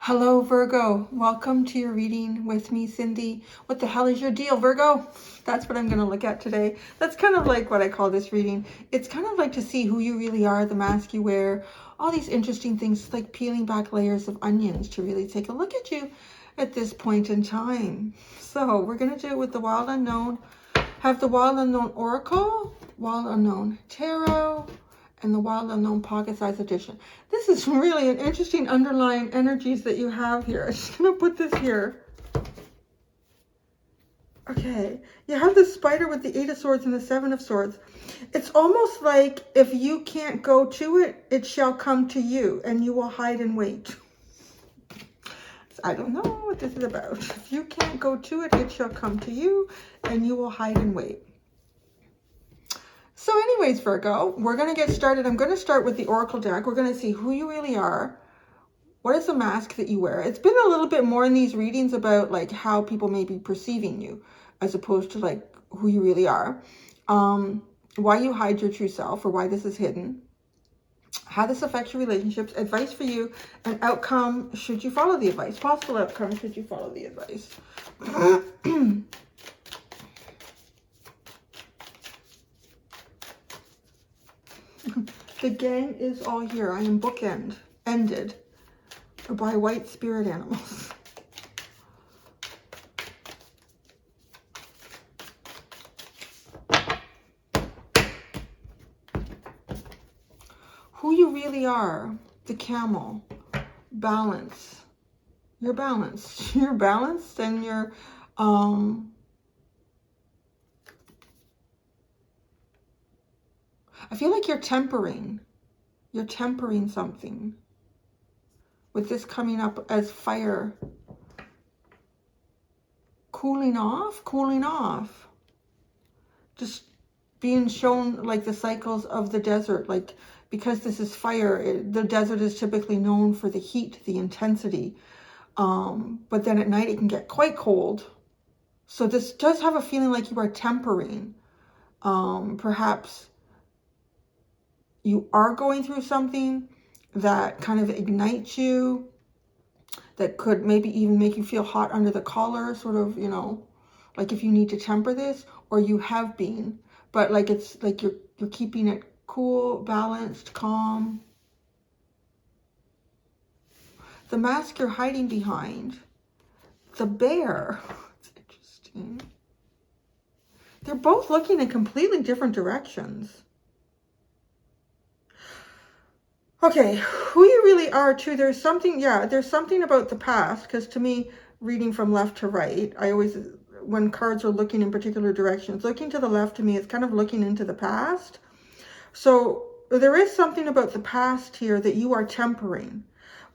Hello, Virgo. Welcome to your reading with me, Cindy. What the hell is your deal, Virgo? That's what I'm going to look at today. That's kind of like what I call this reading. It's kind of like to see who you really are, the mask you wear, all these interesting things, like peeling back layers of onions to really take a look at you at this point in time. So we're going to do it with the Wild Unknown. Have the Wild Unknown Oracle, Wild Unknown Tarot, and the Wild Unknown Pocket Size Edition. This is really an interesting underlying energies that you have here. I'm just going to put this here. Okay, you have the Spider with the 8 of Swords and the 7 of Swords. It's almost like if you can't go to it, it shall come to you, and you will hide and wait. I don't know what this is about. If you can't go to it, it shall come to you, and you will hide and wait. So anyways, Virgo, we're going to get started. I'm going to start with the Oracle deck. We're going to see who you really are. What is the mask that you wear? It's been a little bit more in these readings about like how people may be perceiving you as opposed to like who you really are. Why you hide your true self or why this is hidden. How this affects your relationships. Advice for you. And outcome should you follow the advice. Possible outcome should you follow the advice. The gang is all here. I am ended by white spirit animals. Who you really are, the camel, balance. You're balanced. You're balanced and you're, I feel like you're tempering. You're tempering something. With this coming up as fire. Cooling off. Just being shown like the cycles of the desert. Like, because this is fire, the desert is typically known for the heat, the intensity. But then at night it can get quite cold. So this does have a feeling like you are tempering. Perhaps you are going through something that kind of ignites you, that could maybe even make you feel hot under the collar, sort of, you know, like if you need to temper this, or you have been, but like it's like you're keeping it cool, balanced, calm. The mask you're hiding behind, the bear. It's interesting. They're both looking in completely different directions. Okay, who you really are too. There's something, yeah, there's something about the past, because to me, reading from left to right, I always, when cards are looking in particular directions, looking to the left to me, it's kind of looking into the past. So there is something about the past here that you are tempering.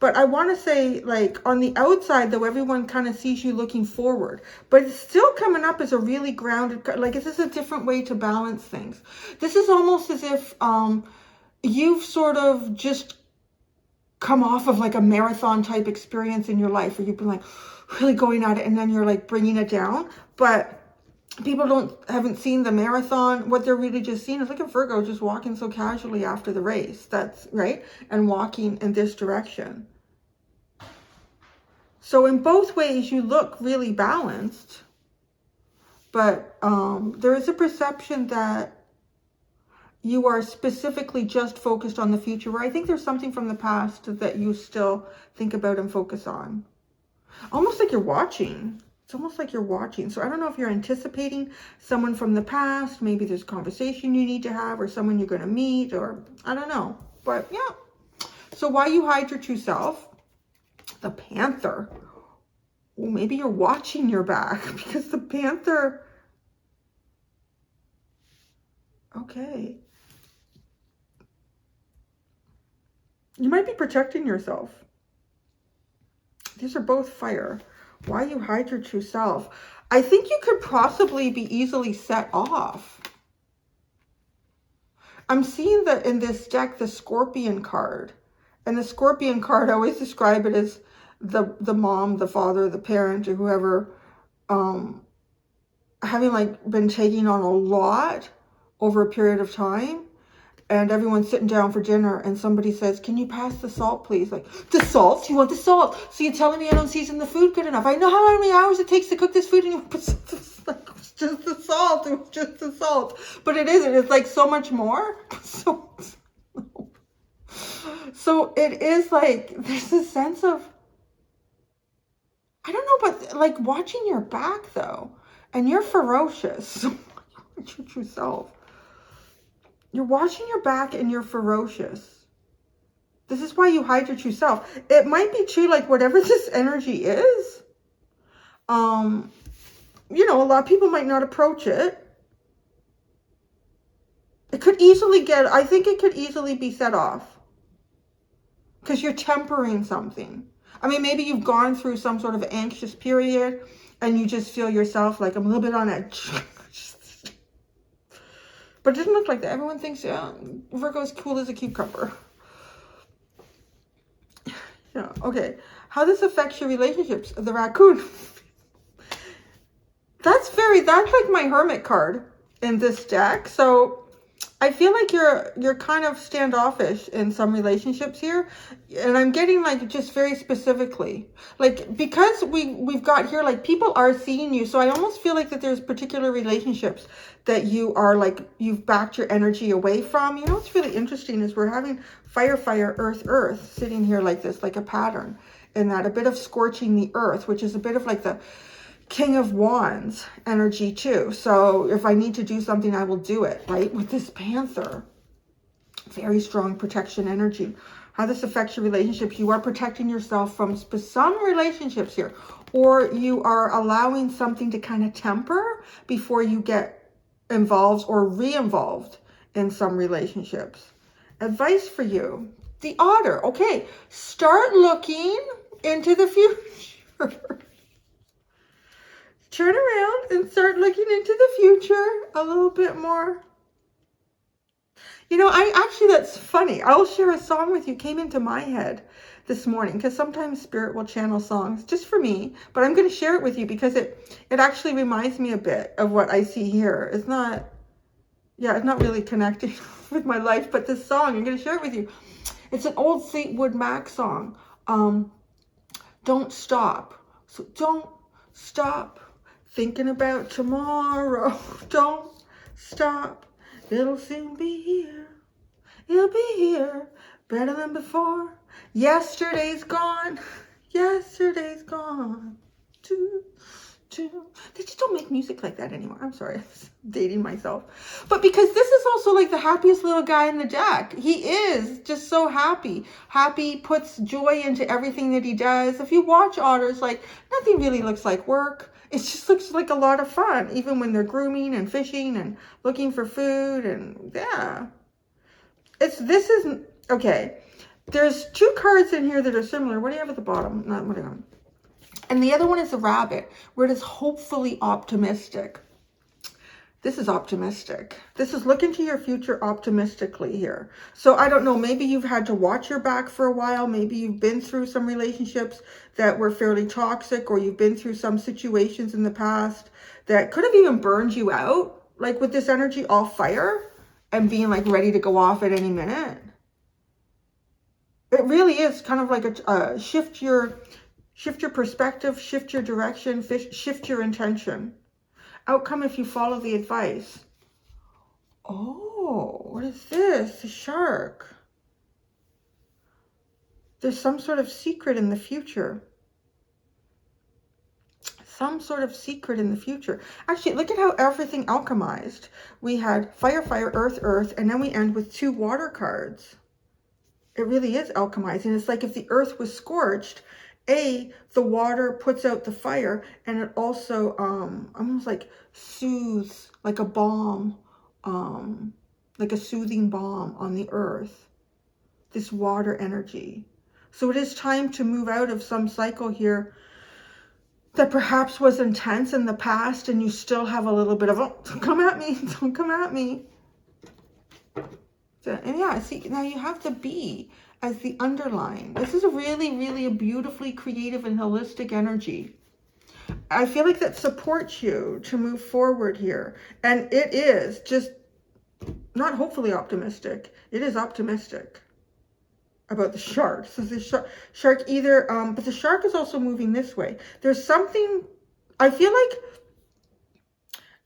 But I want to say, like, on the outside, though, everyone kind of sees you looking forward. But it's still coming up as a really grounded, like, this is a different way to balance things. This is almost as if you've sort of just come off of like a marathon type experience in your life where you've been like really going at it and then you're like bringing it down. But people haven't seen the marathon. What they're really just seeing is like a Virgo just walking so casually after the race. That's right. And walking in this direction. So in both ways, you look really balanced. But there is a perception that you are specifically just focused on the future, where I think there's something from the past that you still think about and focus on. Almost like you're watching. It's almost like you're watching. So I don't know if you're anticipating someone from the past. Maybe there's a conversation you need to have, or someone you're going to meet, or I don't know. But yeah. So why you hide your true self? The Panther. Well, maybe you're watching your back, because the Panther. Okay. You might be protecting yourself. These are both fire. Why you hide your true self? I think you could possibly be easily set off. I'm seeing that in this deck, the Scorpion card. And the Scorpion card, I always describe it as the mom, the father, the parent, or whoever, having like been taking on a lot over a period of time, and everyone's sitting down for dinner and somebody says, can you pass the salt, please? Like, the salt? You want the salt? So you're telling me I don't season the food good enough? I know how many hours it takes to cook this food, and you put like, it's just the salt. It was just the salt. But it isn't. It's like so much more. So it is like, there's a sense of, I don't know, but like watching your back though, and you're ferocious. Your true self. You're watching your back and you're ferocious. This is why you hide your true self. It might be true, like whatever this energy is, you know, a lot of people might not approach it. It could easily get, I think it could easily be set off. Because you're tempering something. I mean, maybe you've gone through some sort of anxious period and you just feel yourself like, I'm a little bit on edge. But it doesn't look like that. Everyone thinks, yeah, Virgo is cool as a cucumber. Yeah, okay. How this affects your relationships. The raccoon. That's like my hermit card in this deck. So I feel like you're kind of standoffish in some relationships here, and I'm getting like just very specifically, like because we've got here like people are seeing you, so I almost feel like that there's particular relationships that you are like you've backed your energy away from. You know what's really interesting is we're having fire, fire, earth, earth sitting here like this, like a pattern, and that a bit of scorching the earth, which is a bit of like the King of Wands energy too. So if I need to do something, I will do it, right? With this Panther, very strong protection energy. How this affects your relationships. You are protecting yourself from some relationships here, or you are allowing something to kind of temper before you get involved or re-involved in some relationships. Advice for you. The Otter. Okay, start looking into the future. Turn around and start looking into the future a little bit more. You know, that's funny. I'll share a song with you. Came into my head this morning because sometimes Spirit will channel songs just for me, but I'm going to share it with you because it actually reminds me a bit of what I see here. It's not really connecting with my life, but this song, I'm going to share it with you. It's an old Fleetwood Mac song. Don't stop. So don't stop thinking about tomorrow. Don't stop. It'll soon be here. It'll be here. Better than before. Yesterday's gone. Yesterday's gone. They just don't make music like that anymore. I'm sorry. I'm dating myself. But because this is also like the happiest little guy in the deck. He is just so happy. Happy, puts joy into everything that he does. If you watch otters, like nothing really looks like work. It just looks like a lot of fun, even when they're grooming and fishing and looking for food. And yeah, okay. There's two cards in here that are similar. What do you have at the bottom? Not what do you have? And the other one is the Rabbit, where it is hopefully optimistic. This is optimistic. This is look into your future optimistically here. So I don't know, maybe you've had to watch your back for a while. Maybe you've been through some relationships that were fairly toxic, or you've been through some situations in the past that could have even burned you out, like with this energy all fire and being like ready to go off at any minute. It really is kind of like a shift your perspective, shift your direction, shift your intention. Outcome if you follow the advice. Oh, what is this? The shark. There's some sort of secret in the future. Some sort of secret in the future. Actually, look at how everything alchemized. We had fire, fire, earth, earth, and then we end with two water cards. It really is alchemizing. It's like if the earth was scorched, the water puts out the fire, and it also almost like soothes, like a balm, like a soothing balm on the earth, this water energy. So it is time to move out of some cycle here that perhaps was intense in the past, and you still have a little bit of, oh, don't come at me, don't come at me. So, and yeah, see, now you have the bee as the underline. This is a really a beautifully creative and holistic energy. I feel like that supports you to move forward here. And it is just not hopefully optimistic. It is optimistic about the shark. So the shark either, but the shark is also moving this way. There's something, I feel like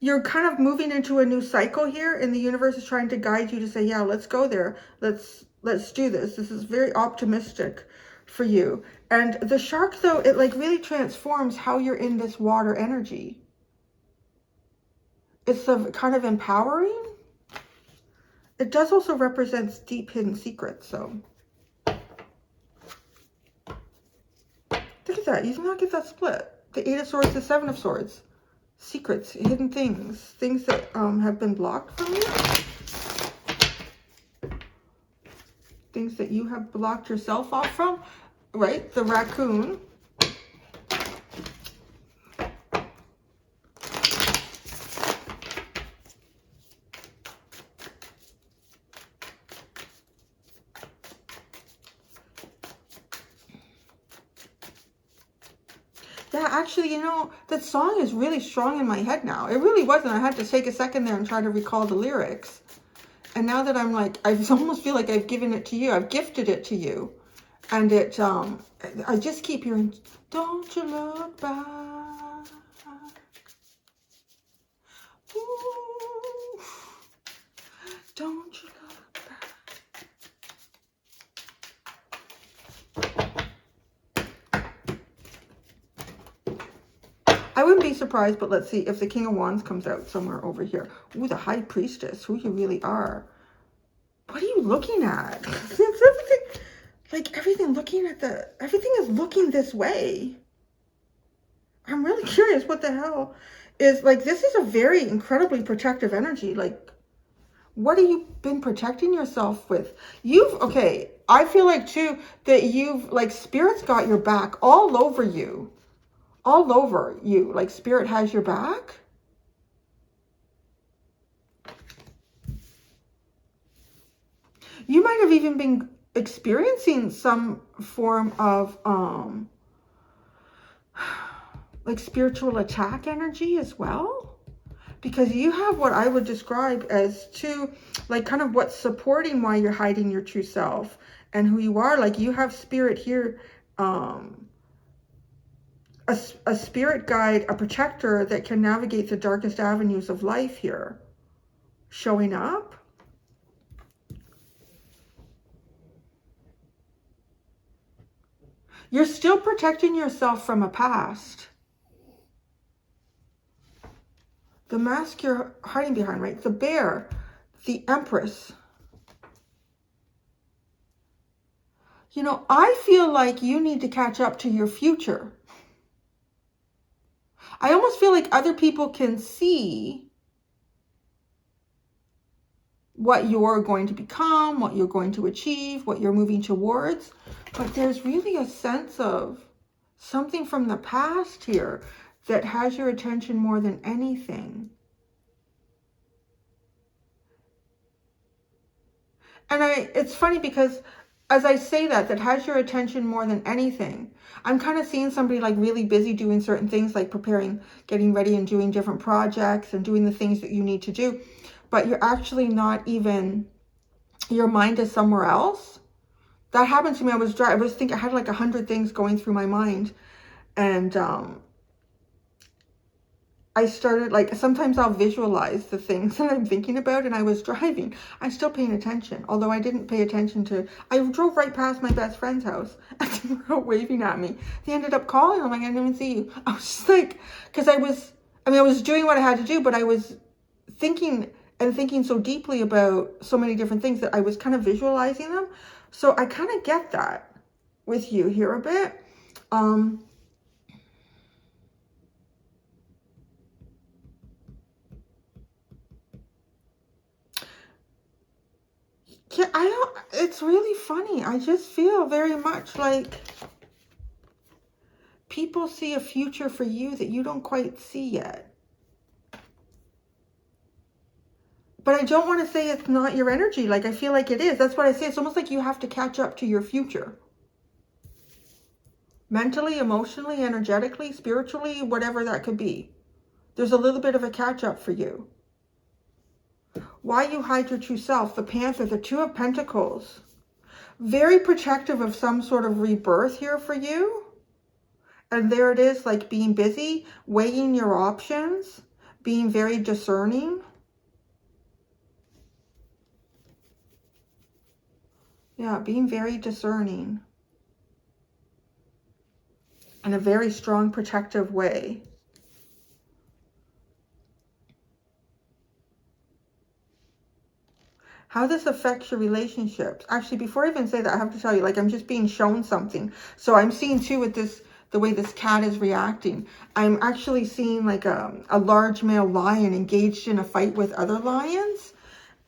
you're kind of moving into a new cycle here, and the universe is trying to guide you to say, yeah, let's go there. Let's do this. This is very optimistic for you. And the shark, though, it like really transforms how you're in this water energy. It's a kind of empowering. It does also represent deep hidden secrets, so. Look at that. You do not get that split. The 8 of Swords, the 7 of Swords. Secrets, hidden things, things that have been blocked from you, things that you have blocked yourself off from, right? The raccoon. Yeah, actually, you know, that song is really strong in my head now. It really wasn't. I had to take a second there and try to recall the lyrics. And now that I'm like, I almost feel like I've given it to you. I've gifted it to you. And it, I just keep hearing, don't you look back. Ooh, don't you look back. I wouldn't be surprised, but let's see if the King of Wands comes out somewhere over here. Ooh, the High Priestess, who you really are. What are you looking at? It's everything, like everything looking at everything is looking this way. I'm really curious what the hell is, like, this is a very incredibly protective energy. Like, what have you been protecting yourself with? Okay, I feel like too that you've, like, Spirit's got your back all over you. All over you, like Spirit has your back. You might have even been experiencing some form of like spiritual attack energy as well, because you have what I would describe as two, like kind of what's supporting why you're hiding your true self and who you are. Like you have Spirit here, a spirit guide, a protector that can navigate the darkest avenues of life here, showing up. You're still protecting yourself from a past. The mask you're hiding behind, right? The Bear, the Empress. You know, I feel like you need to catch up to your future. I almost feel like other people can see what you're going to become, what you're going to achieve, what you're moving towards. But there's really a sense of something from the past here that has your attention more than anything. And it's funny because as I say that has your attention more than anything, I'm kind of seeing somebody like really busy doing certain things, like preparing, getting ready and doing different projects and doing the things that you need to do. But you're actually not even, your mind is somewhere else. That happened to me. I was thinking, I had like 100 things going through my mind. And I started, like, sometimes I'll visualize the things that I'm thinking about, and I was driving. I'm still paying attention, although I didn't pay attention to, I drove right past my best friend's house, and they were all waving at me. They ended up calling. I'm like, I didn't even see you. I was just like, because I was doing what I had to do, but I was thinking so deeply about so many different things that I was kind of visualizing them. So I kind of get that with you here a bit. Yeah, it's really funny. I just feel very much like people see a future for you that you don't quite see yet. But I don't want to say it's not your energy. Like, I feel like it is. That's what I say. It's almost like you have to catch up to your future. Mentally, emotionally, energetically, spiritually, whatever that could be. There's a little bit of a catch up for you. Why you hide your true self? The Panther, the Two of Pentacles. Very protective of some sort of rebirth here for you. And there it is, like being busy, weighing your options, being very discerning. Yeah, being very discerning. In a very strong protective way. How this affects your relationships. Actually, before I even say that, I have to tell you, like, I'm just being shown something. So I'm seeing too with this, the way this cat is reacting. I'm actually seeing like a large male lion engaged in a fight with other lions.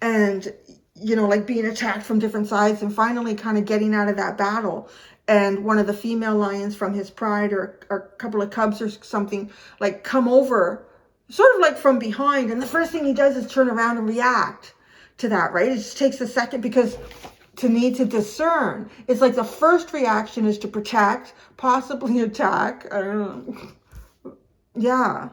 And, you know, like being attacked from different sides and finally kind of getting out of that battle. And one of the female lions from his pride or a couple of cubs or something, like come over sort of like from behind. And the first thing he does is turn around and react to that, right? It just takes a second because to need to discern. It's like the first reaction is to protect, possibly attack. I don't know. Yeah.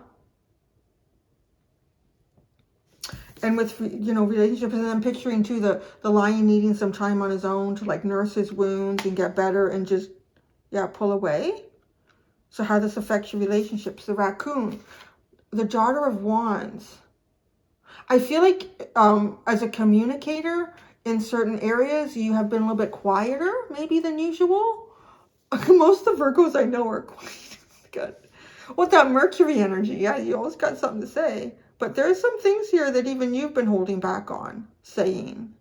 And with, you know, relationships, and then picturing too the lion needing some time on his own to like nurse his wounds and get better and just, yeah, pull away. So how this affects your relationships. The raccoon, the Daughter of Wands. I feel like as a communicator in certain areas, you have been a little bit quieter maybe than usual. Most of the Virgos I know are quite good. With that Mercury energy, yeah, you always got something to say. But there's some things here that even you've been holding back on saying.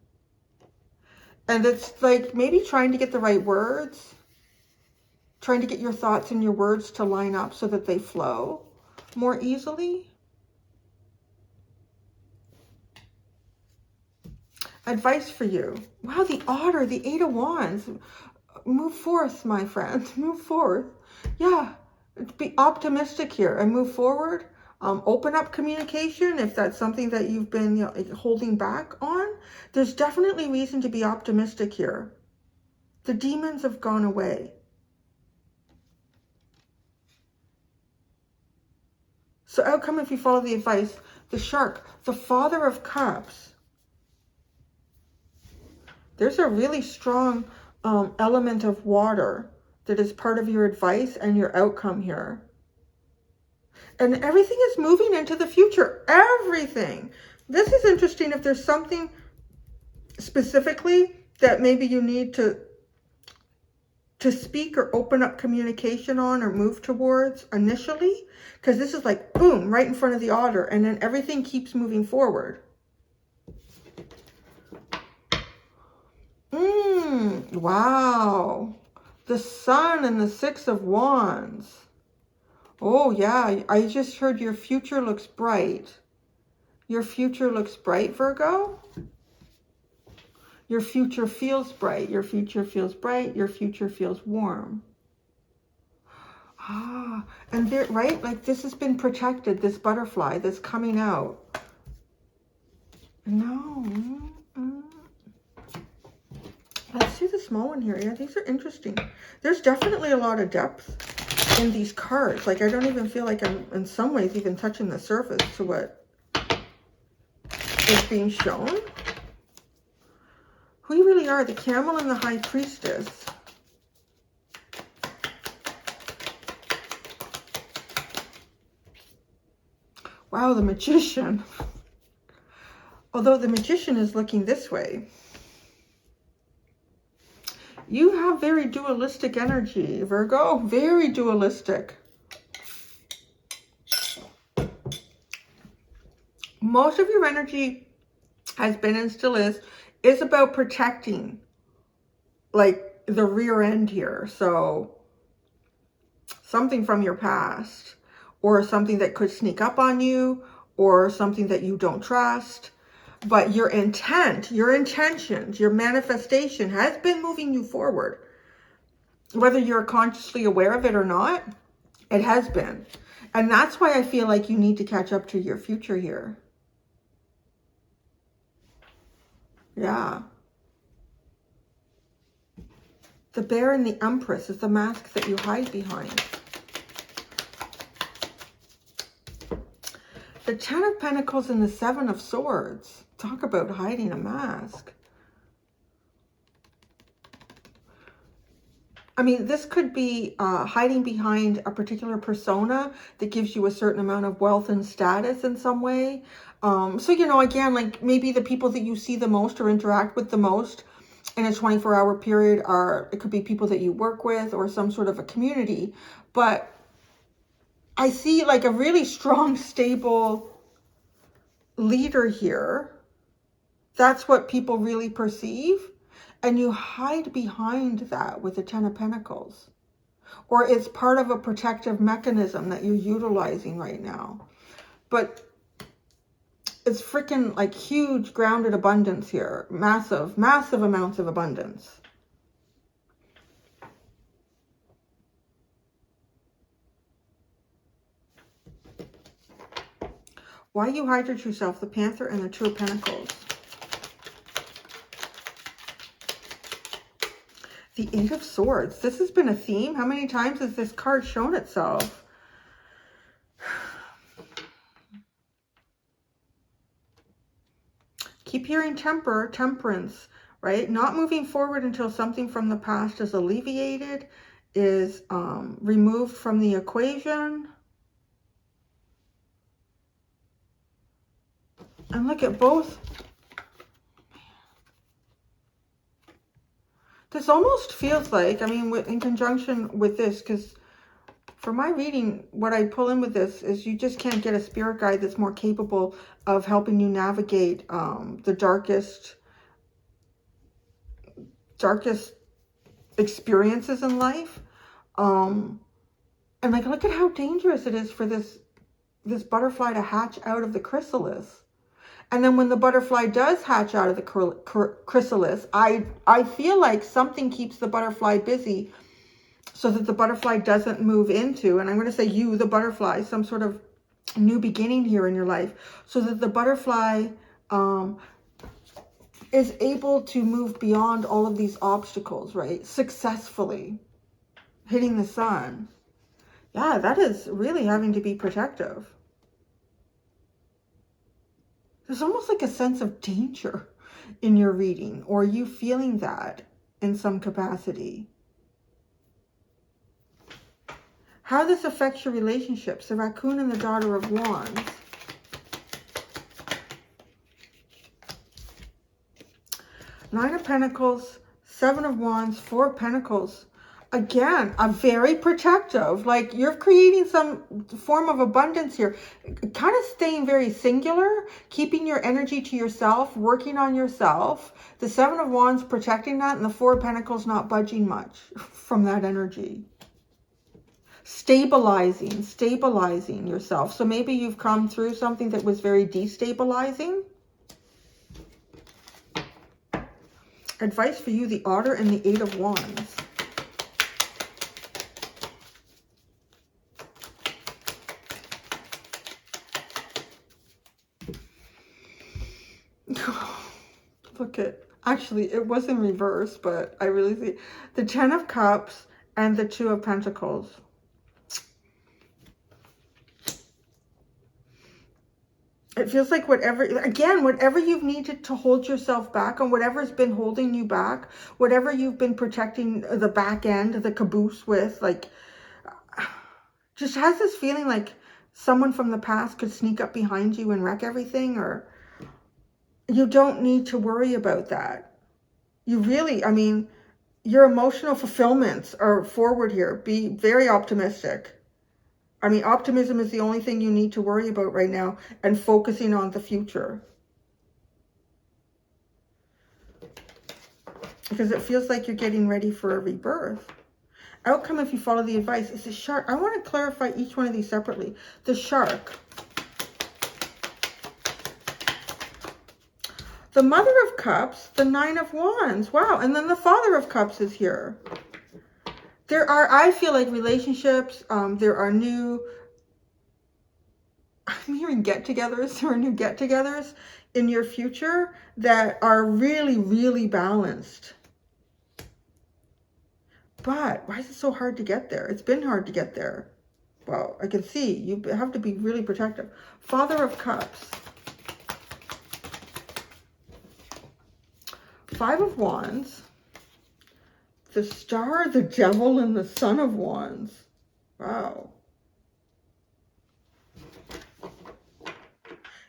And it's like maybe trying to get the right words. Trying to get your thoughts and your words to line up so that they flow more easily. Advice for you. Wow, the Otter, the Eight of Wands. Move forth, my friend. Move forth. Yeah, be optimistic here and move forward. Open up communication if that's something that you've been, you know, holding back on. There's definitely reason to be optimistic here. The demons have gone away. So outcome if you follow the advice. The Shark, the Father of Cups. There's a really strong element of water that is part of your advice and your outcome here. And everything is moving into the future. Everything. This is interesting if there's something specifically that maybe you need to speak or open up communication on or move towards initially. Because this is like, boom, right in front of the Otter. And then everything keeps moving forward. Wow. The Sun and the Six of Wands. Oh, yeah. I just heard your future looks bright. Your future looks bright, Virgo. Your future feels bright. Your future feels bright. Your future feels warm. Ah, and there, right? Like this has been protected, this butterfly that's coming out. No. Let's see the small one here. Yeah, these are interesting. There's definitely a lot of depth in these cards. Like I don't even feel like I'm in some ways even touching the surface to what is being shown. Who you really are, the Camel and the High Priestess. Wow, the Magician. Although the Magician is looking this way. You have very dualistic energy, Virgo. Very dualistic. Most of your energy has been and still is about protecting, like, the rear end here. So, something from your past, or something that could sneak up on you, or something that you don't trust. But your intent, your intentions, your manifestation has been moving you forward. Whether you're consciously aware of it or not, it has been. And that's why I feel like you need to catch up to your future here. Yeah. The Bear and the Empress is the mask that you hide behind. The Ten of Pentacles and the Seven of Swords. Talk about hiding a mask. I mean, this could be hiding behind a particular persona that gives you a certain amount of wealth and status in some way. So, you know, again, like maybe the people that you see the most or interact with the most in a 24-hour period it could be people that you work with or some sort of a community. But I see like a really strong, stable leader here. That's what people really perceive. And you hide behind that with the Ten of Pentacles. Or it's part of a protective mechanism that you're utilizing right now. But it's freaking like huge grounded abundance here. Massive, massive amounts of abundance. Why you hide your true self? The Panther and the Two of Pentacles. The Eight of Swords. This has been a theme. How many times has this card shown itself? Keep hearing temperance, right? Not moving forward until something from the past is alleviated, is removed from the equation. And look at both. This almost feels like, I mean, in conjunction with this, because for my reading, what I pull in with this is you just can't get a spirit guide that's more capable of helping you navigate the darkest experiences in life. And like, look at how dangerous it is for this butterfly to hatch out of the chrysalis. And then when the butterfly does hatch out of the chrysalis, I feel like something keeps the butterfly busy so that the butterfly doesn't move into, and I'm going to say you, the butterfly, some sort of new beginning here in your life, so that the butterfly is able to move beyond all of these obstacles, right? Successfully hitting the sun. Yeah, that is really having to be protective. There's almost like a sense of danger in your reading, or you feeling that in some capacity. How this affects your relationships. The Raccoon and the Daughter of Wands. Nine of Pentacles, Seven of Wands, Four of Pentacles. Again, a very protective, like you're creating some form of abundance here, kind of staying very singular, keeping your energy to yourself, working on yourself. The Seven of Wands protecting that, and the Four of Pentacles not budging much from that energy. Stabilizing yourself. So maybe you've come through something that was very destabilizing. Advice for you, the Otter and the Eight of Wands. Look at, actually, it was in reverse, but I really see the Ten of Cups and the Two of Pentacles. It feels like whatever you've needed to hold yourself back on, whatever's been holding you back, whatever you've been protecting the back end, the caboose with, like, just has this feeling like someone from the past could sneak up behind you and wreck everything, or you don't need to worry about that. You really, I mean, your emotional fulfillments are forward here. Be very optimistic. I mean, optimism is the only thing you need to worry about right now, and focusing on the future. Because it feels like you're getting ready for a rebirth. Outcome if you follow the advice is the shark. I want to clarify each one of these separately. The shark. The Mother of Cups, the Nine of Wands. Wow. And then the Father of Cups is here. There are, I feel like, relationships. There are new, I'm hearing get-togethers. There are new get-togethers in your future that are really, really balanced. But why is it so hard to get there? It's been hard to get there. Well, I can see you have to be really protective. Father of Cups. Five of Wands, the Star, the Devil, and the Son of Wands. Wow.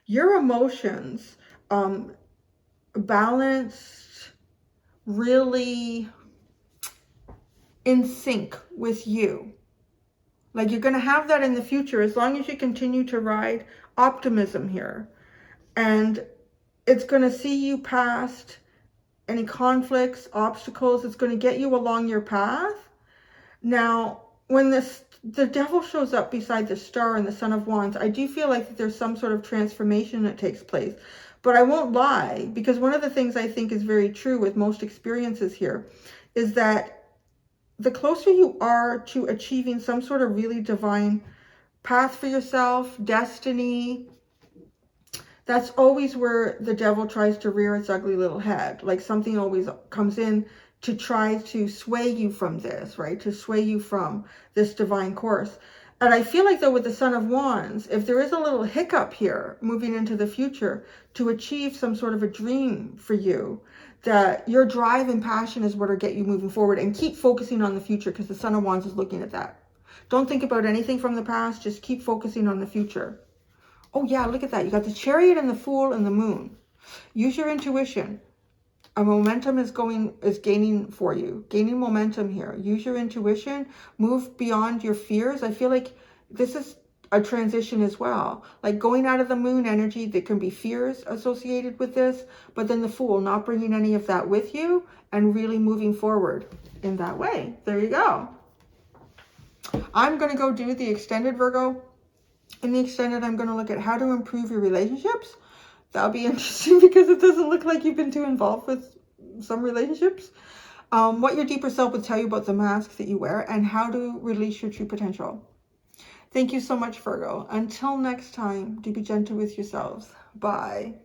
Your emotions, balanced, really in sync with you. Like you're going to have that in the future as long as you continue to ride optimism here. And it's going to see you past any conflicts, obstacles. It's going to get you along your path. Now, when the Devil shows up beside the Star and the Son of Wands, I do feel like there's some sort of transformation that takes place. But I won't lie, because one of the things I think is very true with most experiences here is that the closer you are to achieving some sort of really divine path for yourself, destiny, that's always where the Devil tries to rear its ugly little head. Like something always comes in to try to sway you from this, right? To sway you from this divine course. And I feel like though with the Son of Wands, if there is a little hiccup here moving into the future to achieve some sort of a dream for you, that your drive and passion is what will get you moving forward, and keep focusing on the future because the Son of Wands is looking at that. Don't think about anything from the past. Just keep focusing on the future. Oh yeah, look at that. You got the Chariot and the Fool and the Moon. Use your intuition. A momentum is gaining for you. Gaining momentum here. Use your intuition. Move beyond your fears. I feel like this is a transition as well. Like going out of the Moon energy, there can be fears associated with this. But then the Fool, not bringing any of that with you and really moving forward in that way. There you go. I'm going to go do the extended, Virgo. In the extended, I'm going to look at how to improve your relationships. That'll be interesting because it doesn't look like you've been too involved with some relationships. What your deeper self would tell you about the mask that you wear and how to release your true potential. Thank you so much, Virgo. Until next time, do be gentle with yourselves. Bye.